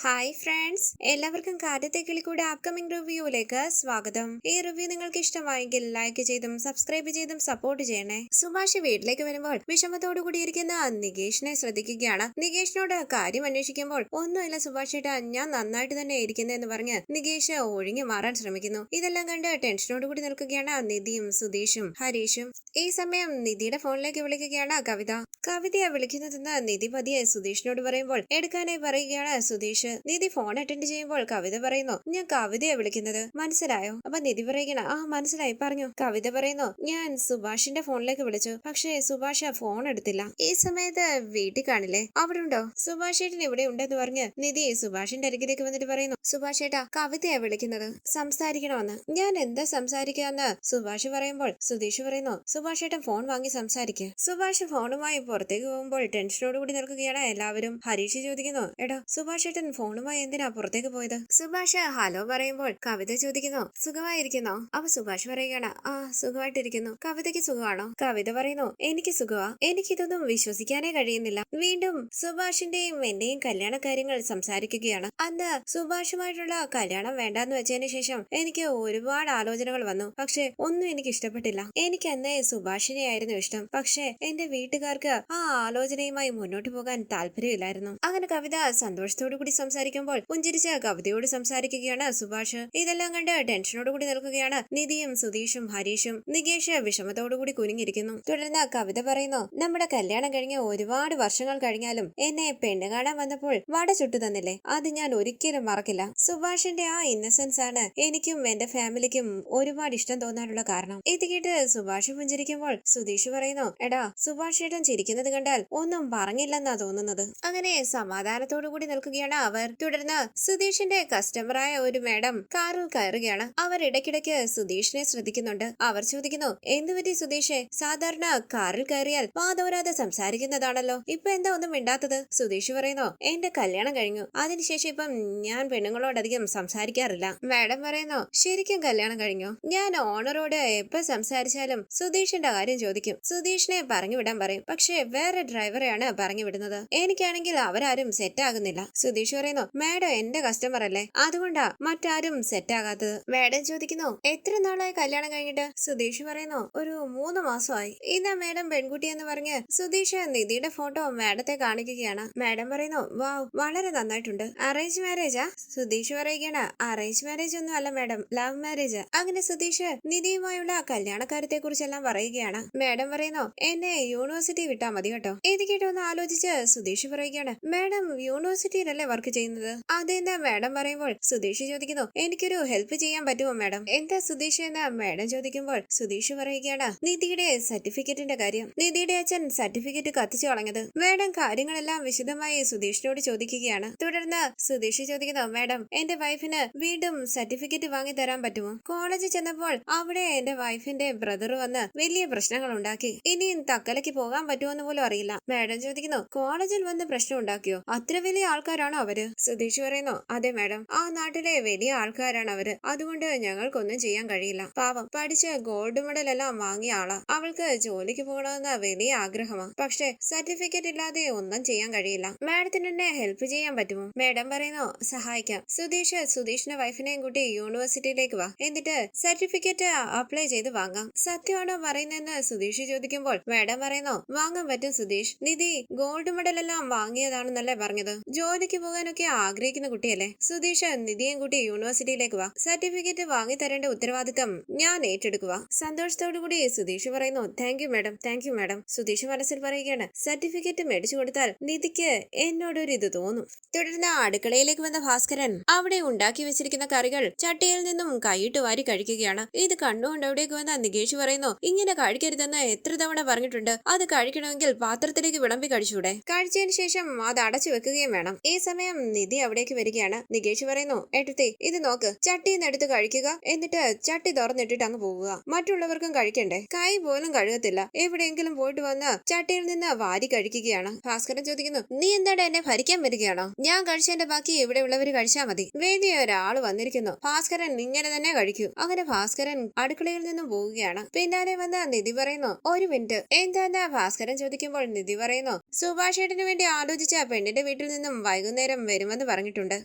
Hi friends, എല്ലാവർക്കും കാറ്റത്തെ കിളിക്കൂടെ upcoming റിവ്യൂയിലേക്ക് സ്വാഗതം. ഈ റിവ്യൂ നിങ്ങൾക്ക് ഇഷ്ടമായെങ്കിൽ ലൈക്ക് ചെയ്തും സബ്സ്ക്രൈബ് ചെയ്തും സപ്പോർട്ട് ചെയ്യണേ. സുഭാഷ് വീട്ടിലേക്ക് വരുമ്പോൾ വിഷമത്തോടു കൂടിയിരിക്കുന്ന നികേഷിനെ ശ്രദ്ധിക്കുകയാണ്. നികേഷിനോട് കാര്യം അന്വേഷിക്കുമ്പോൾ ഒന്നുമില്ല സുഭാഷ് ഏട്ടാ, ഞാൻ നന്നായിട്ട് തന്നെ ഇരിക്കുന്നതെന്ന് പറഞ്ഞ് നികേഷ് ഒഴിഞ്ഞു മാറാൻ ശ്രമിക്കുന്നു. ഇതെല്ലാം കണ്ട് ടെൻഷനോട് കൂടി നിൽക്കുകയാണ് നിധിയും സുധീഷും ഹരീഷും. ഈ സമയം നിധിയുടെ ഫോണിലേക്ക് വിളിക്കുകയാണ് കവിത. കവിതയെ വിളിക്കുന്നതെന്ന് നിധി പതിയെ സുധീഷിനോട് പറയുമ്പോൾ എടുക്കാനായി പറയുകയാണ് സുധീഷ്. നിധി ഫോൺ അറ്റൻഡ് ചെയ്യുമ്പോൾ കവിത പറയുന്നു, ഞാൻ കവിതയെ വിളിക്കുന്നത്, മനസ്സിലായോ? അപ്പൊ നിധി പറയുകയാണ്, ആ മനസ്സിലായി, പറഞ്ഞു. കവിത പറയുന്നു, ഞാൻ സുഭാഷിന്റെ ഫോണിലേക്ക് വിളിച്ചു, പക്ഷേ സുഭാഷ് ഫോൺ എടുത്തില്ല. ഈ സമയത്ത് വീട്ടിൽ കാണില്ലേ, അവിടെ ഉണ്ടോ? സുഭാഷ് ഏട്ടൻ ഇവിടെ ഉണ്ടെന്ന് പറഞ്ഞ് നിധി സുഭാഷിന്റെ അരികിലേക്ക് വന്നിട്ട് പറയുന്നു, സുഭാഷ് ഏട്ടാ കവിതയെ വിളിക്കുന്നത്, സംസാരിക്കണമെന്ന്. ഞാൻ എന്താ സംസാരിക്കാന്ന് സുഭാഷ് പറയുമ്പോൾ സുധീഷ് പറയുന്നു, സുഭാഷ് ഏട്ടൻ ഫോൺ വാങ്ങി സംസാരിക്കുക. സുഭാഷ് ഫോണുമായി പുറത്തേക്ക് പോകുമ്പോൾ ടെൻഷനോടുകൂടി നിൽക്കുകയാണ് എല്ലാവരും. ഹരീഷ് ചോദിക്കുന്നു, എടാ സുഭാഷ് ഏട്ടൻ ഫോണുമായി എന്തിനാ പുറത്തേക്ക് പോയത്? സുഭാഷ് ഹലോ പറയുമ്പോൾ കവിത ചോദിക്കുന്നു, സുഖമായിരിക്കുന്നോ? അപ്പൊ സുഭാഷ് പറയുകയാണ്, ആ സുഖമായിട്ടിരിക്കുന്നു. കവിതയ്ക്ക് സുഖമാണോ? കവിത പറയുന്നു, എനിക്ക് സുഖമാ. എനിക്കിതൊന്നും വിശ്വസിക്കാനേ കഴിയുന്നില്ല. വീണ്ടും സുഭാഷിന്റെയും എന്റെയും കല്യാണ കാര്യങ്ങൾ സംസാരിക്കുകയാണ്. അന്ന് സുഭാഷുമായിട്ടുള്ള കല്യാണം വേണ്ടാന്ന് വെച്ചതിന് ശേഷം എനിക്ക് ഒരുപാട് ആലോചനകൾ വന്നു, പക്ഷെ ഒന്നും എനിക്ക് ഇഷ്ടപ്പെട്ടില്ല. എനിക്ക് അന്നേ സുഭാഷിനെ ആയിരുന്നു ഇഷ്ടം, പക്ഷെ എന്റെ വീട്ടുകാർക്ക് ആ ആലോചനയുമായി മുന്നോട്ട് പോകാൻ താല്പര്യമില്ലായിരുന്നു. അങ്ങനെ കവിത സന്തോഷത്തോടു കൂടി സംസാരിക്കുമ്പോൾ പുഞ്ചിരിച്ച കവിതയോട് സംസാരിക്കുകയാണ് സുഭാഷ്. ഇതെല്ലാം കണ്ട് ടെൻഷനോടുകൂടി നിൽക്കുകയാണ് നിധിയും സുധീഷും ഹരീഷും. നികേഷ് വിഷമത്തോടുകൂടി കുനിഞ്ഞിരിക്കുന്നു. തുടർന്ന് കവിത പറയുന്നു, നമ്മുടെ കല്യാണം കഴിഞ്ഞ് ഒരുപാട് വർഷങ്ങൾ കഴിഞ്ഞാലും എന്നെ പെണ്ണ് കാണാൻ വന്നപ്പോൾ വട ചുട്ടു തന്നില്ലേ, അത് ഞാൻ ഒരിക്കലും മറക്കില്ല. സുഭാഷിന്റെ ആ ഇന്നസെൻസ് ആണ് എനിക്കും എന്റെ ഫാമിലിക്കും ഒരുപാട് ഇഷ്ടം തോന്നാനുള്ള കാരണം. ഇത് കേട്ട് സുഭാഷ് പുഞ്ചിരിക്കുമ്പോൾ സുധീഷ് പറയുന്നു, എടാ സുഭാഷ് ഏട്ടൻ ചിരിക്കുന്നത് കണ്ടാൽ ഒന്നും പറഞ്ഞില്ലെന്നാ തോന്നുന്നത്. അങ്ങനെ സമാധാനത്തോടു കൂടി നിൽക്കുകയാണ് അവർ. തുടർന്ന് സുധീഷിന്റെ കസ്റ്റമറായ ഒരു മാഡം കാറിൽ കയറുകയാണ്. അവർ ഇടയ്ക്കിടയ്ക്ക് സുധീഷിനെ ശ്രദ്ധിക്കുന്നുണ്ട്. അവർ ചോദിക്കുന്നു, എന്തുപറ്റി സുധീഷെ, സാധാരണ കാറിൽ കയറിയാൽ വാതോരാതെ സംസാരിക്കുന്നതാണല്ലോ, ഇപ്പൊ എന്താ ഒന്നും മിണ്ടാത്തത്? സുധീഷ് പറയുന്നു, എന്റെ കല്യാണം കഴിഞ്ഞു, അതിനുശേഷം ഇപ്പം ഞാൻ പെണ്ണുങ്ങളോടധികം സംസാരിക്കാറില്ല. മാഡം പറയുന്നു, ശരിക്കും കല്യാണം കഴിഞ്ഞു? ഞാൻ ഓണറോട് എപ്പോ സംസാരിച്ചാലും സുധീഷിന്റെ കാര്യം ചോദിക്കും. സുധീഷിനെ പറഞ്ഞു വിടാൻ പറയും, പക്ഷെ വേറെ ഡ്രൈവറെയാണ് പറഞ്ഞു വിടുന്നത്. എനിക്കാണെങ്കിൽ അവരാരും സെറ്റ് ആകുന്നില്ല. സുധീഷ് പറയുന്നു, മാഡം എന്റെ കസ്റ്റമർ അല്ലേ, അതുകൊണ്ടാ മറ്റാരും സെറ്റ് ആകാത്തത്. മാഡം ചോദിക്കുന്നു, എത്ര നാളായി കല്യാണം കഴിഞ്ഞിട്ട്? സുധീഷ് പറയുന്നു, ഒരു 3 മാസമായി. ഇതാ മാഡം പെൺകുട്ടി എന്ന് പറഞ്ഞ് സുധീഷ് നിധിയുടെ ഫോട്ടോ മാഡത്തെ കാണിക്കുകയാണ്. മാഡം പറയുന്നു, വാവ്, വളരെ നന്നായിട്ടുണ്ട്. അറേഞ്ച് മാരേജാ? സുധീഷ് പറയുകയാണ്, അറേഞ്ച് മാരേജ് ഒന്നും അല്ല മാഡം, ലവ് മാരേജ്. അങ്ങനെ സുധീഷ് നിധിയുമായുള്ള കല്യാണക്കാര്യത്തെ കുറിച്ചെല്ലാം പറയുകയാണ്. മാഡം പറയുന്നു, എന്നെ യൂണിവേഴ്സിറ്റി വിട്ടാ മതി കേട്ടോ. ഇത് കേട്ടൊന്ന് ആലോചിച്ച് സുധീഷ് പറയുകയാണ്, മാഡം യൂണിവേഴ്സിറ്റിയിലല്ലേ വർക്ക് ചെയ്യുന്നത്? അതെന്താ മാഡം പറയുമ്പോൾ സുധീഷ് ചോദിക്കുന്നു, എനിക്കൊരു ഹെൽപ്പ് ചെയ്യാൻ പറ്റുമോ മാഡം? എന്താ സുധീഷ് എന്ന് മാഡം ചോദിക്കുമ്പോൾ സുധീഷ് പറയുകയാണ്, നിധിയുടെ സർട്ടിഫിക്കറ്റിന്റെ കാര്യം. നിധിയുടെ അച്ഛൻ സർട്ടിഫിക്കറ്റ് കത്തിച്ചു കളഞ്ഞത്. മാഡം കാര്യങ്ങളെല്ലാം വിശദമായി സുധീഷിനോട് ചോദിക്കുകയാണ്. തുടർന്ന് സുധീഷ് ചോദിക്കുന്നു, മാഡം എന്റെ വൈഫിന് വീണ്ടും സർട്ടിഫിക്കറ്റ് വാങ്ങി തരാൻ പറ്റുമോ? കോളേജിൽ ചെന്നപ്പോൾ അവിടെ എന്റെ വൈഫിന്റെ ബ്രദർ വന്ന് വലിയ പ്രശ്നങ്ങൾ ഉണ്ടാക്കി. ഇനിയും തക്കലയ്ക്ക് പോകാൻ പറ്റുമോന്ന് പോലും അറിയില്ല. മാഡം ചോദിക്കുന്നു, കോളേജിൽ വന്ന് പ്രശ്നം ഉണ്ടാക്കിയോ? അത്ര വലിയ ആൾക്കാരാണോ അവര്? സുധീഷ് പറയുന്നു, അതെ മാഡം, ആ നാട്ടിലെ വലിയ ആൾക്കാരാണ് അവര്, അതുകൊണ്ട് ഞങ്ങൾക്കൊന്നും ചെയ്യാൻ കഴിയില്ല. പാവം, പഠിച്ച് ഗോൾഡ് മെഡൽ എല്ലാം വാങ്ങിയ ആളാ. അവൾക്ക് ജോലിക്ക് പോകണമെന്ന് വലിയ ആഗ്രഹമാണ്, പക്ഷെ സർട്ടിഫിക്കറ്റ് ഇല്ലാതെ ഒന്നും ചെയ്യാൻ കഴിയില്ല. മാഡത്തിന് എന്നെ ഹെൽപ്പ് ചെയ്യാൻ പറ്റുമോ? മാഡം പറയുന്നു, സഹായിക്കാം. സുധീഷിന്റെ വൈഫിനെയും കൂട്ടി യൂണിവേഴ്സിറ്റിയിലേക്ക് വാ, എന്നിട്ട് സർട്ടിഫിക്കറ്റ് അപ്ലൈ ചെയ്ത് വാങ്ങാം. സത്യമാണോ പറയുന്നതെന്ന് സുധീഷ് ചോദിക്കുമ്പോൾ മാഡം പറയുന്നു, വാങ്ങാൻ പറ്റും സുധീഷ്. നിധി ഗോൾഡ് മെഡൽ എല്ലാം വാങ്ങിയതാണെന്നല്ലേ പറഞ്ഞത്? ജോലിക്ക് പോകാനൊക്കെ ആഗ്രഹിക്കുന്ന കുട്ടിയല്ലേ? സുധീഷ് നിധിയും കൂട്ടി യൂണിവേഴ്സിറ്റിയിലേക്ക് വാ, സർട്ടിഫിക്കറ്റ് വാങ്ങി തരേണ്ട ഉത്തരവാദിത്തം ഞാൻ ഏറ്റെടുക്കുക. സന്തോഷത്തോടു കൂടി സുധീഷ് പറയുന്നു, thank you madam, thank you madam. Sudheesh മനസ്സിൽ പറയുകയാണ്, സർട്ടിഫിക്കറ്റ് മേടിച്ചു കൊടുത്താൽ നിധിക്ക് എന്നോടൊരു ഇത് തോന്നും. തുടർന്ന് അടുക്കളയിലേക്ക് വന്ന ഭാസ്കരൻ അവിടെ ഉണ്ടാക്കി വെച്ചിരിക്കുന്ന കറികൾ ചട്ടിയിൽ നിന്നും കൈയിട്ട് വാരി കഴിക്കുകയാണ്. ഇത് കണ്ടുകൊണ്ട് അവിടേക്ക് വന്ന നികേഷ് പറയുന്നു, ഇങ്ങനെ കഴിക്കരുതെന്ന് എത്ര തവണ പറഞ്ഞിട്ടുണ്ട്, അത് കഴിക്കണമെങ്കിൽ പാത്രത്തിലേക്ക് വിളമ്പി കഴിച്ചൂടെ? കഴിച്ചതിന് ശേഷം അത് അടച്ചു വെക്കുകയും വേണം. ഈ സമയം നിധി അവിടേക്ക് വരികയാണ്. നികേഷ് പറയുന്നു, ഏട്ടത്തി ഇത് നോക്ക്, ചട്ടിന്ന് എടുത്ത് കഴിക്കുക, എന്നിട്ട് ചട്ടി തുറന്നിട്ടിട്ട് അങ്ങ് പോവുക. മറ്റുള്ളവർക്കും കഴിക്കണ്ടേ? കൈ പോലും കഴുകത്തില്ല, എവിടെയെങ്കിലും പോയിട്ട് വന്ന് ചട്ടിയിൽ നിന്ന് വാരി കഴിക്കുകയാണ്. ഭാസ്കരൻ ചോദിക്കുന്നു, നീ എന്താണ് എന്നെ ഭരിക്കാൻ വരികയാണോ? ഞാൻ കഴിച്ചതിന്റെ ബാക്കി ഇവിടെ ഉള്ളവര് കഴിച്ചാൽ മതി. വേദിയ ഒരാള് വന്നിരിക്കുന്നു, ഭാസ്കരൻ ഇങ്ങനെ തന്നെ കഴിക്കൂ. അങ്ങനെ ഭാസ്കരൻ അടുക്കളയിൽ നിന്നും പോവുകയാണ്. പിന്നാലെ വന്ന നിധി പറയുന്നു, ഒരു മിനിറ്റ്. എന്താ ഭാസ്കരൻ ചോദിക്കുമ്പോൾ നിധി പറയുന്നു, സുഭാഷ് ഏട്ടന് വേണ്ടി ആലോചിച്ച പെണ്ണിന്റെ വീട്ടിൽ നിന്നും വൈകുന്നേരം വരുമെന്ന് പറഞ്ഞിട്ടുണ്ട്.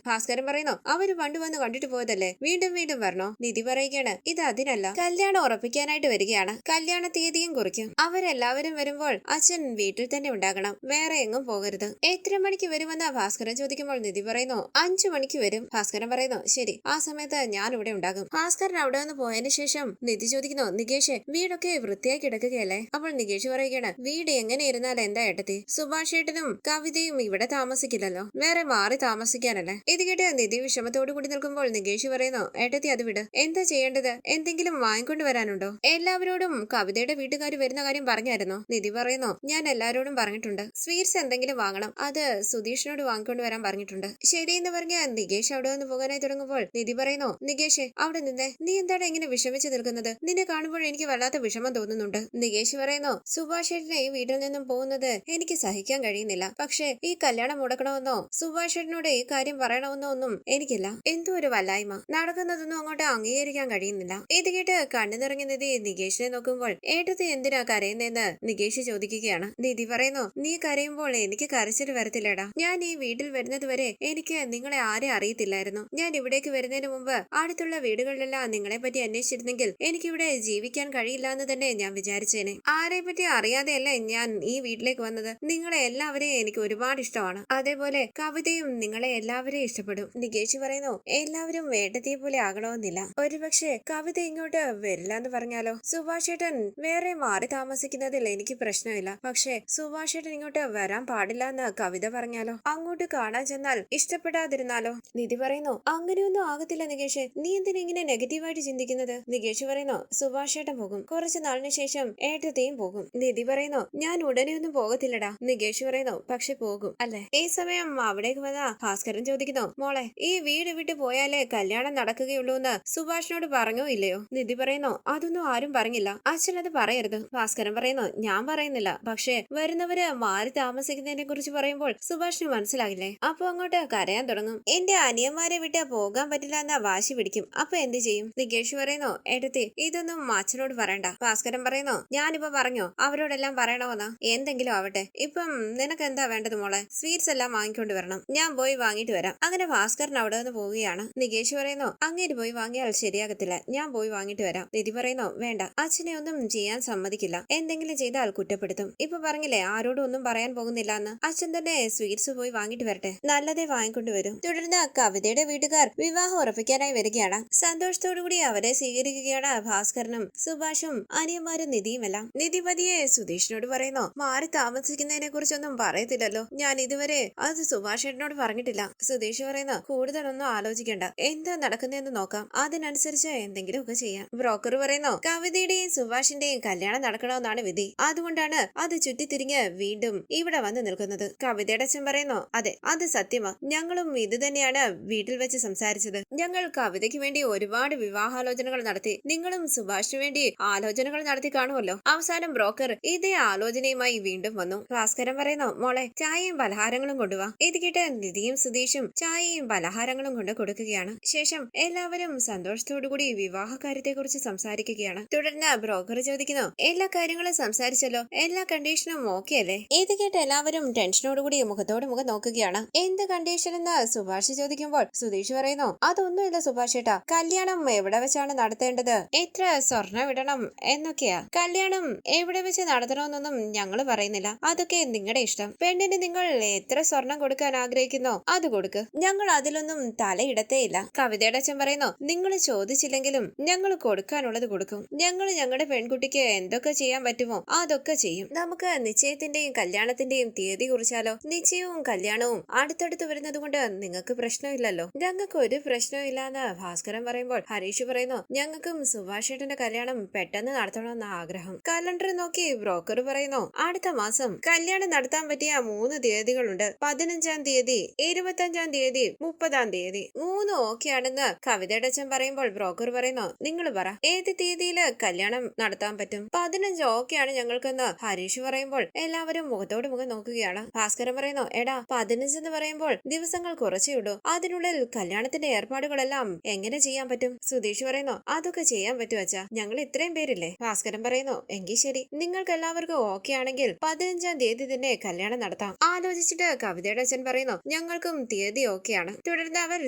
ഭാസ്കരൻ പറയുന്നു അവര് പണ്ട് വന്ന് കണ്ടിട്ട് പോയതല്ലേ, വീണ്ടും വീണ്ടും വരണോ? നിധി പറയുകയാണ് ഇത് അതിനല്ല, കല്യാണം ഉറപ്പിക്കാനായിട്ട് വരികയാണ്, കല്യാണ തീയതിയും കുറിക്കും. അവരെല്ലാവരും വരുമ്പോൾ അച്ഛൻ വീട്ടിൽ തന്നെ ഉണ്ടാകണം, വേറെ എങ്ങും പോകരുത്. എത്ര മണിക്ക് വരുമെന്ന് ഭാസ്കരൻ ചോദിക്കുമ്പോൾ നിധി പറയുന്നു 5 മണിക്ക് വരും. ഭാസ്കരൻ പറയുന്നു ശരി, ആ സമയത്ത് ഞാൻ ഇവിടെ ഉണ്ടാകും. ഭാസ്കരൻ അവിടെ നിന്ന് പോയതിനു ശേഷം നിധി ചോദിക്കുന്നു നികേഷ് വീടൊക്കെ വൃത്തിയായി കിടക്കുകയല്ലേ? അപ്പോൾ നികേഷ് പറയുകയാണ് വീട് എങ്ങനെ ഇരുന്നാൽ എന്താ ഏട്ടത്തി, സുഭാഷ് ഏട്ടനും കവിതയും ഇവിടെ താമസിക്കില്ലല്ലോ, വേറെ മാറി താമസിക്കാനല്ലേ? ഇത് കേട്ട് നിധി വിഷമത്തോടു കൂടി നിൽക്കുമ്പോൾ നികേഷ് പറയുന്നു ഏട്ടത്തി അത് വിട്, എന്താ ചെയ്യേണ്ടത്, എന്തെങ്കിലും വാങ്ങിക്കൊണ്ട് വരാനുണ്ടോ? എല്ലാവരോടും കവിതയുടെ വീട്ടുകാർ വരുന്ന കാര്യം പറഞ്ഞായിരുന്നോ? നിധി പറയുന്നു ഞാൻ എല്ലാരോടും പറഞ്ഞിട്ടുണ്ട്, സ്വീറ്റ്സ് എന്തെങ്കിലും വാങ്ങണം, അത് സുധീഷിനോട് വാങ്ങിക്കൊണ്ട് വരാൻ പറഞ്ഞിട്ടുണ്ട്. ശരിയെന്ന് പറഞ്ഞ നികേഷ് അവിടെ നിന്ന് പോകാനായി തുടങ്ങുമ്പോൾ നിധി പറയുന്നു നികേഷ് അവിടെ നിന്നേ, നീ എന്താണ് ഇങ്ങനെ വിഷമിച്ച് നിൽക്കുന്നത്, നിന്നെ കാണുമ്പോൾ എനിക്ക് വല്ലാത്ത വിഷമം തോന്നുന്നുണ്ട്. നികേഷ് പറയുന്നു സുഭാഷ് ഏട്ടനെ ഈ വീട്ടിൽ നിന്നും പോകുന്നത് എനിക്ക് സഹിക്കാൻ കഴിയുന്നില്ല, പക്ഷേ ഈ കല്യാണം മുടക്കണമെന്നോ സുഭാഷ് ഏട്ടനോട് ഈ കാര്യം പറയണമെന്നോ ഒന്നും എനിക്കില്ല, എന്തോ ഒരു വല്ലായ്മ, നടക്കുന്നതൊന്നും അങ്ങോട്ട് അംഗീകരിക്കാൻ കഴിയുന്നില്ല. ഇത് കേട്ട് കണ്ണു നിറഞ്ഞ നിധി നികേഷിനെ നോക്കുമ്പോൾ ഏട്ടത്തി എന്തിനാ കരയുന്നതെന്ന് നികേഷ് ചോദിക്കുകയാണ്. നിധി പറയുന്നു നീ കരയുമ്പോൾ എനിക്ക് കരച്ചിൽ വരത്തില്ലടാ, ഞാൻ ഈ വീട്ടിൽ വരുന്നത് വരെ എനിക്ക് നിങ്ങളെ ആരെ അറിയത്തില്ലായിരുന്നു, ഞാൻ ഇവിടേക്ക് വരുന്നതിന് മുമ്പ് അടുത്തുള്ള വീടുകളിലെല്ലാം നിങ്ങളെ പറ്റി അന്വേഷിച്ചിരുന്നെങ്കിൽ എനിക്കിവിടെ ജീവിക്കാൻ കഴിയില്ല എന്ന് തന്നെ ഞാൻ വിചാരിച്ചേനെ. ആരെ പറ്റി അറിയാതെയല്ലേ ഞാൻ ഈ വീട്ടിലേക്ക് വന്നത്, നിങ്ങളെ എല്ലാവരെയും എനിക്ക് ഒരുപാട് ഇഷ്ടമാണ്, അതേപോലെ കവിതയും നിങ്ങളെ എല്ലാവരെയും ഇഷ്ടപ്പെടും. നികേഷ് പറയുന്നു എല്ലാവരും വേണ്ടതിയെ പോലെ ആകണമെന്നില്ല, ഒരുപക്ഷെ കവിത ഇങ്ങോട്ട് വരില്ല എന്ന് പറഞ്ഞാലോ, സുഭാഷ് ഏട്ടൻ വേറെ മാറി താമസിക്കുന്നതിൽ എനിക്ക് പ്രശ്നമില്ല, പക്ഷെ സുഭാഷ് ഏട്ടൻ ഇങ്ങോട്ട് വരാൻ പാടില്ല എന്ന് കവിത പറഞ്ഞാലോ, അങ്ങോട്ട് കാണാൻ ചെന്നാൽ ഇഷ്ടപ്പെടാതിരുന്നാലോ? നിധി പറയുന്നു അങ്ങനെയൊന്നും ആകത്തില്ല നികേഷ്, നീ എന്തിനാ ഇങ്ങനെ നെഗറ്റീവായിട്ട് ചിന്തിക്കുന്നത്? നികേഷ് പറയുന്നു സുഭാഷ് ഏട്ടൻ പോകും, കുറച്ചു നാളിന് ശേഷം ഏട്ടത്തെയും പോകും. നിധി പറയുന്നു ഞാൻ ഉടനെ ഒന്നും പോകത്തില്ലടാ. നികേഷ് പറയുന്നു പക്ഷെ പോകും അല്ലെ? ഈ സമയം അവിടേക്ക് വന്ന ഭാസ്കരൻ ചോദിക്കുന്നു മോളെ ഈ വീട് വിട്ട് പോയാലേ കല്യാണം നടക്കുകയുള്ളൂ എന്ന് സുഭാഷിനോട് പറഞ്ഞോ ഇല്ലയോ? നിധി പറയുന്നു അതൊന്നും ആരും പറഞ്ഞില്ല, അച്ഛൻ അത് പറയരുത്. ഭാസ്കരൻ പറയുന്നു ഞാൻ പറയുന്നില്ല, പക്ഷെ വരുന്നവര് മാറി താമസിക്കുന്നതിനെ കുറിച്ച് പറയുമ്പോൾ സുഭാഷിന് മനസ്സിലാകില്ലേ, അപ്പൊ അങ്ങോട്ട് കരയാൻ തുടങ്ങും. എന്റെ അനിയന്മാരെ വിട്ട് പോകാൻ പറ്റില്ല എന്ന വാശി പിടിക്കും, അപ്പൊ എന്ത് ചെയ്യും? നികേഷ് പറയുന്നു എടുത്തി ഇതൊന്നും അച്ഛനോട് പറയണ്ട. ഭാസ്കരൻ പറയുന്നു ഞാനിപ്പോ പറഞ്ഞോ അവരോടെല്ലാം പറയണമെന്ന്? എന്തെങ്കിലും ആവട്ടെ, ഇപ്പം നിനക്ക് എന്താ വേണ്ടത് മോളെ? സ്വീറ്റ്സ് എല്ലാം വാങ്ങിക്കൊണ്ട് വരണം, ഞാൻ പോയി വാങ്ങിട്ട് വരാം. അങ്ങനെ ഭാസ്കരൻ അവിടെ നിന്ന് പോവുകയാണ്. നികേഷ് പറയുന്നു അങ്ങേര് പോയി വാങ്ങിയാൽ ശരിയാകത്തില്ല, ഞാൻ പോയി വാങ്ങിട്ട് വരാം. നിധി പറയുന്നു വേണ്ട, അച്ഛനെ ഒന്നും ചെയ്യാൻ സമ്മതിക്കില്ല, എന്തെങ്കിലും ചെയ്താൽ കുറ്റപ്പെടുത്തും. ഇപ്പൊ പറഞ്ഞില്ലേ ആരോടും ഒന്നും പറയാൻ പോകുന്നില്ല എന്ന്, അച്ഛൻ തന്നെ സ്വീറ്റ്സ് പോയി വാങ്ങിട്ട് വരട്ടെ, നല്ലതേ വാങ്ങിക്കൊണ്ട് വരും. തുടർന്ന് കവിതയുടെ വീട്ടുകാർ വിവാഹം ഉറപ്പിക്കാനായി വരികയാണ്. സന്തോഷത്തോടുകൂടി അവരെ സ്വീകരിക്കുകയാണ് ഭാസ്കരനും സുഭാഷും അനിയന്മാരും നിധിയുമെല്ലാം. നിധി പതിയെ സുധീഷിനോട് പറയുന്നു മാറി താമസിക്കുന്നതിനെ കുറിച്ചൊന്നും പറയത്തില്ലല്ലോ, ഞാൻ ഇതുവരെ അത് സുഭാഷ് ഏട്ടനോട് പറഞ്ഞിട്ടില്ല. സുധീഷ് പറയുന്നു കൂടുതലൊന്നും ആലോചിക്കണ്ട, എന്താ നടക്കുന്നതെന്ന് നോക്കാം, അതിനനുസരിച്ച് എന്തെങ്കിലുമൊക്കെ ചെയ്യാം. ബ്രോക്കർ പറയുന്നു കവിതയുടെയും സുഭാഷിന്റെയും കല്യാണം നടക്കണമെന്നാണ് വിധി, അതുകൊണ്ടാണ് അത് ചുറ്റിത്തിരിഞ്ഞ് വീണ്ടും ഇവിടെ വന്ന് നിൽക്കുന്നത്. കവിതയുടെ അച്ഛൻ പറയുന്നു അതെ അത് സത്യമാ, ഞങ്ങളും ഇത് തന്നെയാണ് വീട്ടിൽ വെച്ച് സംസാരിച്ചത്, ഞങ്ങൾ കവിതയ്ക്ക് വേണ്ടി ഒരുപാട് വിവാഹാലോചനകൾ നടത്തി, നിങ്ങളും സുഭാഷിന് വേണ്ടി ആലോചനകൾ നടത്തി കാണുമല്ലോ. അവസാനം ബ്രോക്കർ ഇതേ ആലോചനയുമായി വീണ്ടും വന്നു. ഭാസ്കരൻ പറയുന്നു മോളെ ചായയും പലഹാരങ്ങളും കൊണ്ടുവാ. ഇത് കേട്ട് നിധിയും സുധീഷും ചായയും പലഹാരങ്ങളും കൊണ്ട് കൊടുക്കുകയാണ്. ശേഷം എല്ലാവരും സന്തോഷത്തോടുകൂടി വിവാഹ കാര്യത്തെ കുറിച്ച് സംസാരിക്കുകയാണ്. തുടർന്ന് ബ്രോക്കർ ചോദിക്കുന്നു എല്ലാ കാര്യങ്ങളും സംസാരിച്ചല്ലോ, എല്ലാ കണ്ടീഷനും ഓക്കെ അല്ലേ? ഇത് കേട്ട് എല്ലാവരും ടെൻഷനോടുകൂടി മുഖത്തോട് മുഖം നോക്കുകയാണ്. എന്ത് കണ്ടീഷൻ എന്ന് സുഭാഷ് ചോദിക്കുമ്പോൾ സുധീഷ് പറയുന്നു അതൊന്നുമില്ല സുഭാഷ് ഏട്ടാ, കല്യാണം എവിടെ വെച്ചാണ് നടത്തേണ്ടത്, എത്ര സ്വർണം ഇടണം എന്നൊക്കെയാ, കല്യാണം എവിടെ വെച്ച് നടത്തണമെന്നൊന്നും ഞങ്ങൾ പറയുന്നില്ല, അതൊക്കെ നിങ്ങളുടെ ഇഷ്ടം, പെണ്ണിന് നിങ്ങൾ എത്ര സ്വർണം കൊടുക്കാൻ ആഗ്രഹിക്കുന്നോ അത് കൊടുക്ക്, ഞങ്ങൾ അതിലൊന്നും തലയിടത്തേയില്ല. കവിതയുടെ അച്ഛൻ പറയുന്നു നിങ്ങൾ ചോദിച്ചില്ലെങ്കിലും ഞങ്ങൾ കൊടുക്കാനുള്ളത് കൊടുക്കും, ഞങ്ങൾ ഞങ്ങളുടെ പെൺകുട്ടിക്ക് എന്തൊക്കെ ചെയ്യാൻ പറ്റുമോ അതൊക്കെ ചെയ്യും, നമുക്ക് നിശ്ചയത്തിന്റെയും കല്യാണത്തിന്റെയും തീയതി കുറിച്ചാലോ? നിശ്ചയവും കല്യാണവും അടുത്തടുത്ത് വരുന്നത് കൊണ്ട് നിങ്ങൾക്ക് പ്രശ്നമില്ലല്ലോ. ഞങ്ങൾക്ക് ഒരു പ്രശ്നവും ഇല്ലാന്ന് ഭാസ്കരൻ പറയുമ്പോൾ ഹരീഷ് പറയുന്നു ഞങ്ങൾക്കും സുഭാഷ് ഏട്ടന്റെ കല്യാണം പെട്ടെന്ന് നടത്തണമെന്ന ആഗ്രഹം. കലണ്ടർ നോക്കി ബ്രോക്കർ പറയുന്നു അടുത്ത മാസം കല്യാണം നടത്താൻ പറ്റിയ 3 തീയതികളുണ്ട്, 15-ാം തീയതി, 25-ാം തീയതി, 30-ാം തീയതി, 3 ഓക്കെ ആണെന്ന് കവിതയുടെ അച്ഛൻ പറയുമ്പോൾ ബ്രോക്കർ പറയുന്നു നിങ്ങൾ പറ ഏത് തീയതിയില് കല്യാണം നടത്താൻ പറ്റും? 15 ഓക്കെ ആണ് ഞങ്ങൾക്കെന്ന് ഹരീഷ് പറയുമ്പോൾ എല്ലാവരും മുഖത്തോട് മുഖം നോക്കുകയാണ്. ഭാസ്കരൻ പറയുന്നു എടാ 15 എന്ന് പറയുമ്പോൾ ദിവസങ്ങൾ കുറച്ചേ ഉള്ളൂ, അതിനുള്ളിൽ കല്യാണത്തിന്റെ ഏർപ്പാടുകളെല്ലാം എങ്ങനെ ചെയ്യാൻ പറ്റും? സുധീഷ് പറയുന്നു അതൊക്കെ ചെയ്യാൻ പറ്റും അച്ഛാ, ഞങ്ങൾ ഇത്രയും പേരില്ലേ. ഭാസ്കരൻ പറയുന്നു എങ്കിൽ ശരി, നിങ്ങൾക്ക് എല്ലാവർക്കും ഓക്കെ ആണെങ്കിൽ 15-ാം തീയതി തന്നെ കല്യാണം നടത്താം. ആലോചിച്ചിട്ട് കവിതയുടെ അച്ഛൻ പറയുന്നു ഞങ്ങൾക്കും തീയതി ഓക്കെയാണ്. തുടർന്ന് അവർ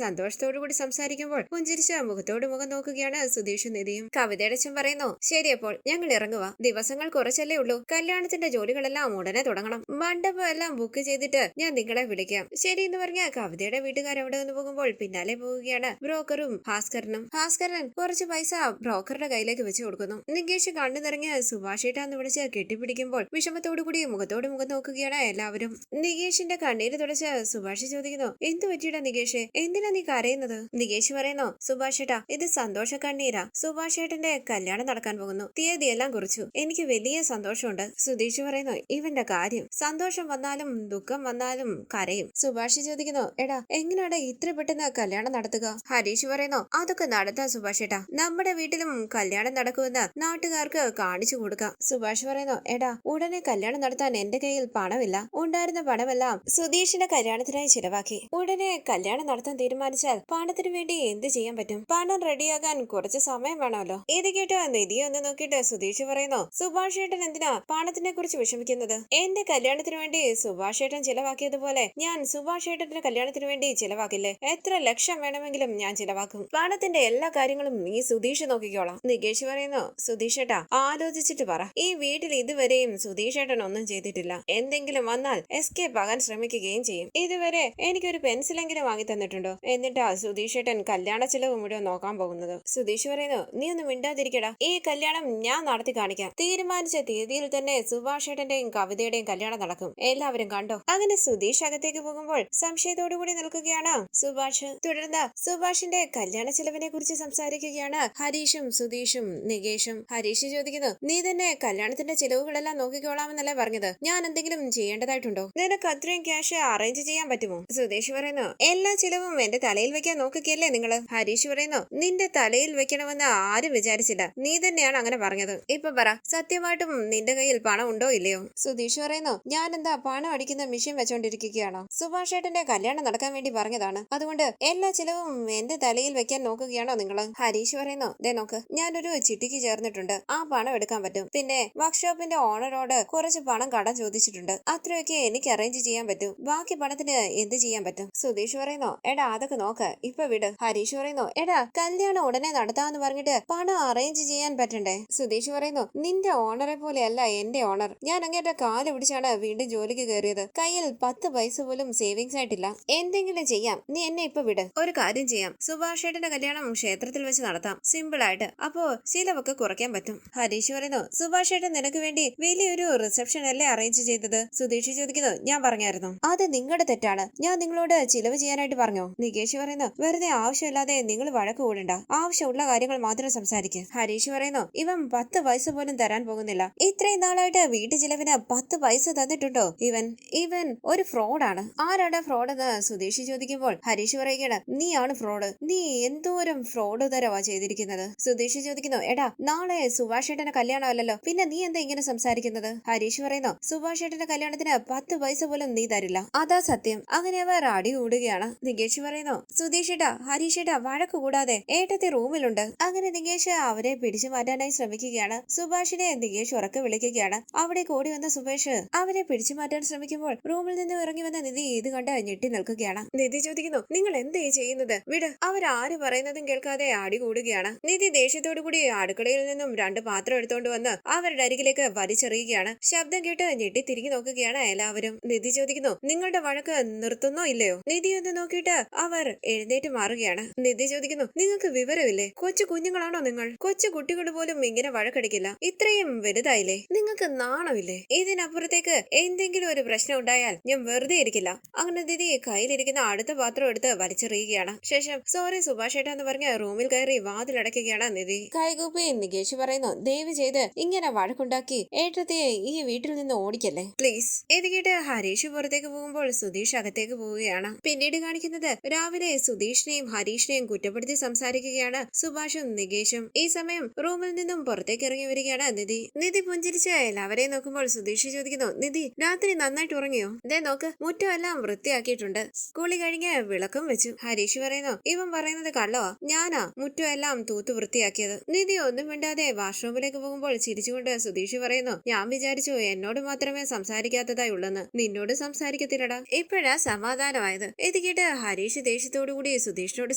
സന്തോഷത്തോടു കൂടി സംസാരിക്കുമ്പോൾ പുഞ്ചിരിച്ച മുഖത്തോട് മുഖം നോക്കുകയാണ് സുധീഷും നിധിയും. കവിതയുടെ അച്ഛൻ പറയുന്നു, ശരി, അപ്പോൾ ഞങ്ങൾ ഇറങ്ങുക. ദിവസങ്ങൾ കുറച്ചല്ലേ ഉള്ളൂ. കല്യാണത്തിന്റെ ജോലികളെല്ലാം ഉടനെ തുടങ്ങണം. മണ്ഡപം എല്ലാം ബുക്ക് ചെയ്തിട്ട് ഞാൻ നിങ്ങളെ വിളിക്കാം. ശരി എന്ന് പറഞ്ഞ കവിതയുടെ വീട്ടുകാർ അവിടെ നിന്ന് പോകുമ്പോൾ പിന്നാലെ പോവുകയാണ് ബ്രോക്കറും ഭാസ്കരനും. ഭാസ്കരൻ കുറച്ച് പൈസ ബ്രോക്കറുടെ കയ്യിലേക്ക് വെച്ച് കൊടുക്കുന്നു. നികേഷ് കണ്ണു നിറഞ്ഞ് സുഭാഷേട്ടാന്ന് വിളിച്ച് കെട്ടിപ്പിടിക്കുമ്പോൾ വിഷമത്തോടുകൂടി മുഖത്തോട് മുഖം നോക്കുകയാണ് എല്ലാവരും. നികേഷിന്റെ കണ്ണീര് തുടച്ച് സുഭാഷ് ചോദിക്കുന്നു, എന്തു പറ്റിയിടാ നികേഷ്, എന്തിനാ നീ കരയുന്നത്? നികേഷ് പറയുന്നു, സുഭാഷേട്ടാ, ഇത് സന്തോഷ കണ്ണീരാ. സുഭാഷേട്ടന്റെ കല്യാണം നടക്കാൻ പോകുന്നു. തീയതിയെല്ലാം കുറിച്ചു. എനിക്ക് വലിയ സന്തോഷമുണ്ട്. സുധീഷ് പറയുന്നു, ഇവന്റെ കാര്യം, സന്തോഷം വന്നാലും ദുഃഖം വന്നാലും കരയും. സുഭാഷ് ചോദിക്കുന്നു, എടാ, എങ്ങനെയാണ് ഇത്ര പെട്ടെന്ന് കല്യാണം നടത്തുക? ഹരീഷ് പറയുന്നു, അതൊക്കെ നടത്താം സുഭാഷേട്ടാ. നമ്മുടെ വീട്ടിലും കല്യാണം നടക്കുമെന്ന് നാട്ടുകാർക്ക് കാണിച്ചു കൊടുക്കാം. സുഭാഷ് പറയുന്നു, എടാ, ഉടനെ കല്യാണം നടത്താൻ എന്റെ കയ്യിൽ പണമില്ല. ഉണ്ടായിരുന്ന പണമെല്ലാം സുധീഷിന്റെ കല്യാണത്തിനായി ചിലവാക്കി. ഉടനെ കല്യാണം നടത്താൻ തീരുമാനിച്ചാൽ പണത്തിന് വേണ്ടി എന്ത് ചെയ്യാൻ പറ്റും? പണം റെഡിയാകാൻ കുറച്ച് സമയം വേണമല്ലോ. ഇത് കേട്ട് നിധി ഒന്ന് നോക്കിയിട്ട് സുധീഷ് പറയുന്നു, സുഭാഷ് ഏട്ടൻ എന്തിനാ പണത്തിനെ കുറിച്ച് വിഷമിക്കുന്നത്? എന്റെ കല്യാണത്തിന് വേണ്ടി സുഭാഷ് ഏട്ടൻ ചിലവാക്കിയതുപോലെ ഞാൻ സുഭാഷ് ഏട്ടന്റെ കല്യാണത്തിന് വേണ്ടി ചിലവാക്കില്ലേ? എത്ര ലക്ഷം വേണമെങ്കിലും ഞാൻ ചിലവാക്കും. പണത്തിന്റെ എല്ലാ കാര്യങ്ങളും ഈ സുധീഷ് നോക്കിക്കോളാം. നികേഷ് പറയുന്നു, സുധീഷ് ഏട്ടാ, ആലോചിച്ചിട്ട് പറ. ഈ വീട്ടിൽ ഇതുവരെയും സുധീഷ് ഏട്ടൻ ഒന്നും ചെയ്തിട്ടില്ല. എന്തെങ്കിലും വന്നാൽ എസ്കേപ്പ് ആകാൻ ശ്രമിക്കുകയും ചെയ്യും. ഇതുവരെ എനിക്കൊരു പെൻസിലെങ്കിലും വാങ്ങി തന്നിട്ടുണ്ടോ? എന്നിട്ടാ സുധീഷ് ഏട്ടൻ കല്യാണ ചെലവ് മുഴുവൻ നോക്കാൻ പോകുന്നത്. സുധീഷ് പറയുന്നു, നീ ഒന്ന് മിണ്ടാതിരിക്കടാ. ഈ കല്യാണം ഞാൻ നടത്തി കാണിക്കാം. തീരുമാനിച്ച തീയതിയിൽ തന്നെ സുഭാഷ് ഏട്ടന്റെയും കവിതയുടെയും കല്യാണം നടക്കും. എല്ലാവരും കണ്ടോ? അങ്ങനെ സുധീഷ് അകത്തേക്ക് പോകുമ്പോൾ സംശയത്തോടുകൂടി നിൽക്കുകയാണ് സുഭാഷ്. തുടർന്ന് സുഭാഷിന്റെ കല്യാണ ചെലവിനെ കുറിച്ച് സംസാരിക്കുകയാണ് ഹരീഷും സുധീഷും നികേഷും. ഹരീഷ് ചോദിക്കുന്നു, നീ തന്നെ കല്യാണത്തിന്റെ ചെലവുകളെല്ലാം നോക്കിക്കോളാമെന്നല്ലേ പറഞ്ഞത്? ഞാൻ എന്തെങ്കിലും ചെയ്യേണ്ടതായിട്ടുണ്ടോ? നിനക്ക് അത്രയും ക്യാഷ് അറേഞ്ച് ചെയ്യാൻ പറ്റുമോ? സുധീഷ് പറയുന്നു, എല്ലാ ചിലവും എന്റെ തലയിൽ വെക്കാൻ നോക്കുകയല്ലേ നിങ്ങള്? ഹരീഷ് പറയുന്നു, നിന്റെ തലയിൽ വെക്കണമെന്ന് ആരും വിചാരിച്ചില്ല. നീ തന്നെയാണ് അങ്ങനെ പറഞ്ഞത്. ഇപ്പൊ പറ, സത്യമായിട്ടും നിന്റെ കയ്യിൽ പണം ഉണ്ടോ ഇല്ലയോ? സുധീഷ് പറയുന്നു, ഞാൻ എന്താ പണം അടിക്കുന്ന മെഷീൻ വെച്ചോണ്ടിരിക്കുകയാണോ? സുഭാഷ് ഏട്ടന്റെ കല്യാണം നടക്കാൻ വേണ്ടി പറഞ്ഞതാണ്. അതുകൊണ്ട് എല്ലാ ചിലവും എന്റെ തലയിൽ വെക്കാൻ നോക്കുകയാണോ നിങ്ങള്? ഹരീഷ് പറയുന്നു, ദേ നോക്ക്, ഞാനൊരു ചിട്ടിക്ക് ചേർന്നിട്ടുണ്ട്. ആ പണം എടുക്കാൻ പറ്റും. പിന്നെ വർക്ക്ഷോപ്പിന്റെ ഓണറോട് കുറച്ച് പണം കടം ചോദിച്ചിട്ടുണ്ട്. അത്രയൊക്കെ എനിക്ക് അറേഞ്ച് ചെയ്യാൻ പറ്റും. ബാക്കി പണത്തിന് എന്ത് ചെയ്യാൻ പറ്റും? സുധീഷ് പറയുന്നു, എടാ, അതൊക്കെ നോക്ക്, ഇപ്പൊ വിട്. ഹരീഷ് പറയുന്നു, എടാ, കല്യാണം ഉടനെ നടത്താന്ന് പറഞ്ഞിട്ട് പണം അറേഞ്ച് ചെയ്യാൻ പറ്റണ്ടേ? സുധീഷ് പറയുന്നു, നിന്റെ ഓണറെ പോലെയല്ല എന്റെ ഓണർ. ഞാൻ അങ്ങേറ്റ കാല് പിടിച്ചാണ് വീണ്ടും ജോലിക്ക് കയറിയത്. കയ്യിൽ 10 പൈസ പോലും സേവിങ്സ് ആയിട്ടില്ല. എന്തെങ്കിലും ചെയ്യാം. നീ എന്നെ ഇപ്പൊ വിട്. ഒരു കാര്യം ചെയ്യാം, സുഭാഷ് ഏട്ടന്റെ കല്യാണം ക്ഷേത്രത്തിൽ വെച്ച് നടത്താം. സിമ്പിൾ ആയിട്ട്. അപ്പോ ചിലവൊക്കെ കുറയ്ക്കാൻ പറ്റും. ഹരീഷ് പറയുന്നു, സുഭാഷ് ഏട്ടൻ നിനക്ക് വേണ്ടി വലിയൊരു റിസപ്ഷൻ അല്ലേ അറേഞ്ച് ചെയ്തത്? സുധീഷ് ചോദിക്കുന്നു, ഞാൻ പറഞ്ഞായിരുന്നു. അത് നിങ്ങളുടെ തെറ്റാണ്. ഞാൻ നിങ്ങളോട് ചിലവ് ചെയ്യാനായിട്ട് പറഞ്ഞോ? നികേഷ് പറയുന്നു, വെറുതെ ആവശ്യമില്ലാതെ നിങ്ങൾ വഴക്ക് കൂടണ്ട. ആവശ്യമുള്ള കാര്യങ്ങൾ മാത്രം സംസാരിക്കുക. ഹരീഷ് പറയുന്നു, ഇവൻ 10 പൈസ പോലും തരാൻ പോകുന്നില്ല. ഇത്രയും നാളായിട്ട് വീട്ടു ചിലവിന് 10 പൈസ തന്നിട്ടുണ്ടോ ഇവൻ? ഇവൻ ഒരു ഫ്രോഡാണ്. ആരാണ് ഫ്രോഡ് എന്ന് സുധീഷ് ചോദിക്കുമ്പോൾ ഹരീഷ് പറയുകയാണ്, നീയാണ് ഫ്രോഡ്. നീ എന്തോരം ഫ്രോഡ് തരവാ ചെയ്തിരിക്കുന്നത്? സുധീഷ് ചോദിക്കുന്നു, എടാ, നാളെ സുഭാഷ് ഏട്ടന്റെ കല്യാണം അല്ലല്ലോ, പിന്നെ നീ എന്താ ഇങ്ങനെ സംസാരിക്കുന്നത്? ഹരീഷ് പറയുന്നു, സുഭാഷ് ഏട്ടന്റെ കല്യാണത്തിന് 10 പൈസ പോലും നീ തരില്ല. അതാ സത്യം. അങ്ങനെ അവർ അടി കൂടുകയാണ്. നികേഷ് പറയുന്നു, സുധീഷ് ഏട്ടാ, ഹരീഷ് ഏട്ടാ, വഴക്ക് കൂടാതെ, ഏട്ടത്തി റൂമിലുണ്ട്. അങ്ങനെ നികേഷ് അവരെ പിടിച്ചു മാറ്റാനായി ശ്രമിക്കുകയാണ്. സുഭാഷിനെ നികേഷ് ഉറക്കെ വിളിക്കുകയാണ്. അവിടെ കൂടി വന്ന സുഭേഷ് അവരെ പിടിച്ചു മാറ്റാൻ ശ്രമിക്കുമ്പോൾ റൂമിൽ നിന്ന് ഇറങ്ങി വന്ന നിധി ഇത് കണ്ട് ഞെട്ടി നിൽക്കുകയാണ്. നിധി ചോദിക്കുന്നു, നിങ്ങൾ എന്തേ ചെയ്യുന്നത്? വിട്. അവരാര് പറയുന്നതും കേൾക്കാതെ അടി കൂടുകയാണ്. നിധി ദേഷ്യത്തോടു കൂടി അടുക്കളയിൽ നിന്നും 2 പാത്രം എടുത്തോണ്ട് വന്ന് അവരുടെ അരികിലേക്ക് വലിച്ചെറിയുകയാണ്. ശബ്ദം കേട്ട് ഞെട്ടി തിരിഞ്ഞു നോക്കുകയാണ് എല്ലാവരും. നിധി ചോദിക്കുന്നു, നിങ്ങളുടെ വഴക്ക് നിർത്തുന്നോ ഇല്ലയോ? നിധി ഒന്ന് നോക്കിയിട്ട് അവർ എഴുന്നേറ്റ് മാറുകയാണ്. നിധി ചോദിക്കുന്നു, നിങ്ങൾക്ക് വിവരമില്ലേ? കൊച്ചു കുഞ്ഞുങ്ങളാണോ നിങ്ങൾ? കൊച്ചു കുട്ടികൾ പോലും ഇങ്ങനെ വഴക്കടിക്കില്ല. ഇത്രയും വലുതായില്ലേ? നിങ്ങൾക്ക് നാണമില്ലേ? ഇതിനപ്പുറത്തേക്ക് എന്തെങ്കിലും ഒരു പ്രശ്നം ഉണ്ടായാൽ ഞാൻ വെറുതെ ഇരിക്കില്ല. അങ്ങനെ നിധി കയ്യിലിരിക്കുന്ന അടുത്ത പാത്രം എടുത്ത് വലിച്ചെറിയുകയാണ്. ശേഷം സോറി സുഭാഷ് ഏട്ടാ എന്ന് പറഞ്ഞ് റൂമിൽ കയറി വാതിലടയ്ക്കുകയാണ് നിധി. കൈകൂപ്പി നികേഷ് പറയുന്നു, ദയവ് ചെയ്ത് ഇങ്ങനെ വഴക്കുണ്ടാക്കി ഏട്ടത്തെ ഈ വീട്ടിൽ നിന്ന് ഓടിക്കല്ലേ പ്ലീസ്. ഇത് കേട്ട് ഹരീഷ് പുറത്തേക്ക് പോകുമ്പോൾ സുധീഷ് അകത്തേക്ക് പോവുകയാണ്. പിന്നീട് കാണിക്കുന്നത് രാവിലെ സുധീഷിനെയും ഹരീഷിനെയും കുറ്റപ്പെടുത്തി സംസാരിക്കുകയാണ് സുഭാഷും നികേഷും. ഈ സമയം റൂമിൽ നിന്നും പുറത്തേക്ക് ഇറങ്ങി വരികയാണ് നിധി. നിധി പുഞ്ചിരിച്ച് എല്ലാവരെയും നോക്കുമ്പോൾ സുധീഷ് ചോദിക്കുന്നു, നിധി, രാത്രി നന്നായിട്ട് ഉറങ്ങിയോ? ദേ നോക്ക്, മുറ്റം എല്ലാം വൃത്തിയാക്കിയിട്ടുണ്ട്. കുളി കഴിഞ്ഞ് വിളക്കും വെച്ചു. ഹരീഷ് പറയുന്നു, ഇവൻ പറയുന്നത് കള്ളവാ. ഞാനാ മുറ്റം എല്ലാം തൂത്ത് വൃത്തിയാക്കിയത്. നിധി ഒന്നും മിണ്ടാതെ വാഷ്റൂമിലേക്ക് പോകുമ്പോൾ ചിരിച്ചുകൊണ്ട് സുധീഷ് പറയുന്നു, ഞാൻ വിചാരിച്ചു എന്നോട് മാത്രമേ സംസാരിക്കാത്തതായി ഉള്ളെന്ന്. നിന്നോട് സംസാരിക്കത്തില്ലടാ. ഇപ്പോഴാ ഇപ്പോഴാ സമാധാനമായത്. ഇത് കേട്ട് ഹരീഷ് ദേഷ്യത്തോടുകൂടി സുധീഷിനോട്